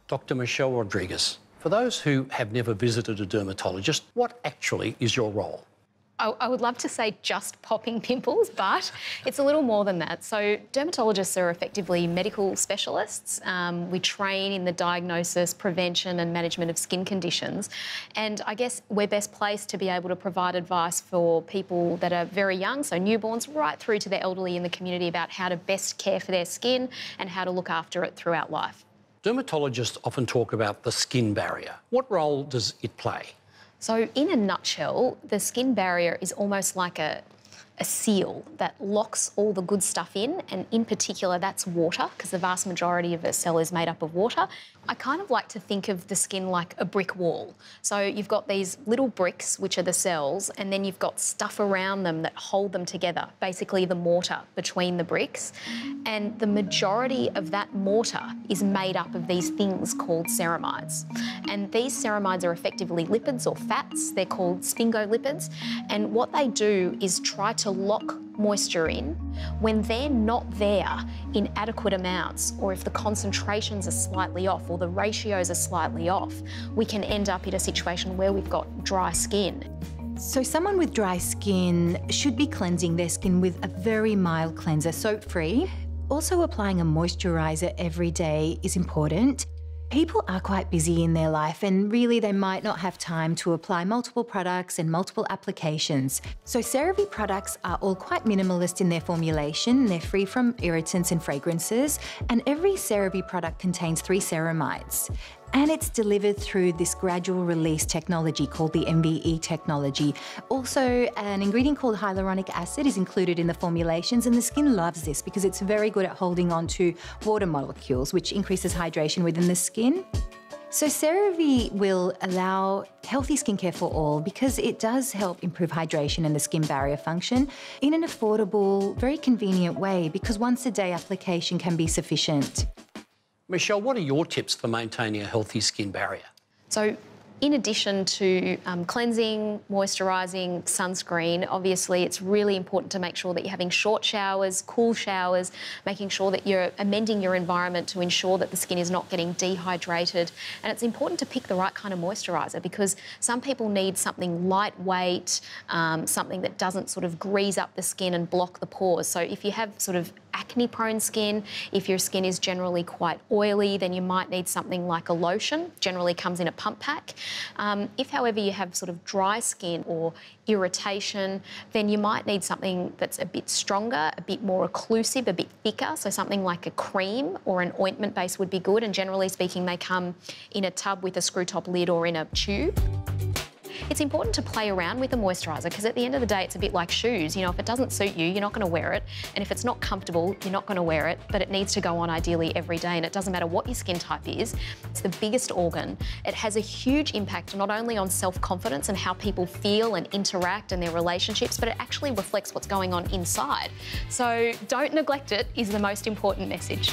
Dr Michelle Rodrigues, for those who have never visited a dermatologist, what actually is your role? I would love to say just popping pimples, but it's a little more than that. So dermatologists are effectively medical specialists. We train in the diagnosis, prevention and management of skin conditions. And I guess we're best placed to be able to provide advice for people that are very young, so newborns, right through to the elderly in the community about how to best care for their skin and how to look after it throughout life. Dermatologists often talk about the skin barrier. What role does it play? So in a nutshell, the skin barrier is almost like a seal that locks all the good stuff in particular that's water, because the vast majority of a cell is made up of water. I kind of like to think of the skin like a brick wall. So you've got these little bricks, which are the cells, and then you've got stuff around them that hold them together, basically the mortar between the bricks. And the majority of that mortar is made up of these things called ceramides. And these ceramides are effectively lipids or fats. They're called sphingolipids. And what they do is try to lock moisture in when they're not there in adequate amounts, or if the concentrations are slightly off or the ratios are slightly off, we can end up in a situation where we've got dry skin. So someone with dry skin should be cleansing their skin with a very mild cleanser, soap-free. Also, applying a moisturiser every day is important. People are quite busy in their life and really they might not have time to apply multiple products and multiple applications. So CeraVe products are all quite minimalist in their formulation. They're free from irritants and fragrances, and every CeraVe product contains 3 ceramides. And it's delivered through this gradual release technology called the MVE technology. Also, an ingredient called hyaluronic acid is included in the formulations, and the skin loves this because it's very good at holding on to water molecules, which increases hydration within the skin. So CeraVe will allow healthy skincare for all because it does help improve hydration and the skin barrier function in an affordable, very convenient way, because once a day application can be sufficient. Michelle, what are your tips for maintaining a healthy skin barrier? So in addition to cleansing, moisturising, sunscreen, obviously it's really important to make sure that you're having short showers, cool showers, making sure that you're amending your environment to ensure that the skin is not getting dehydrated. And it's important to pick the right kind of moisturiser, because some people need something lightweight, something that doesn't sort of grease up the skin and block the pores. So if you have sort of acne-prone skin, if your skin is generally quite oily, then you might need something like a lotion. Generally comes in a pump pack. If, however, you have sort of dry skin or irritation, then you might need something that's a bit stronger, a bit more occlusive, a bit thicker. So something like a cream or an ointment base would be good. And generally speaking, they come in a tub with a screw top lid or in a tube. It's important to play around with a moisturiser, because at the end of the day, it's a bit like shoes. You know, if it doesn't suit you, you're not going to wear it. And if it's not comfortable, you're not going to wear it. But it needs to go on ideally every day. And it doesn't matter what your skin type is. It's the biggest organ. It has a huge impact not only on self-confidence and how people feel and interact and their relationships, but it actually reflects what's going on inside. So don't neglect it is the most important message.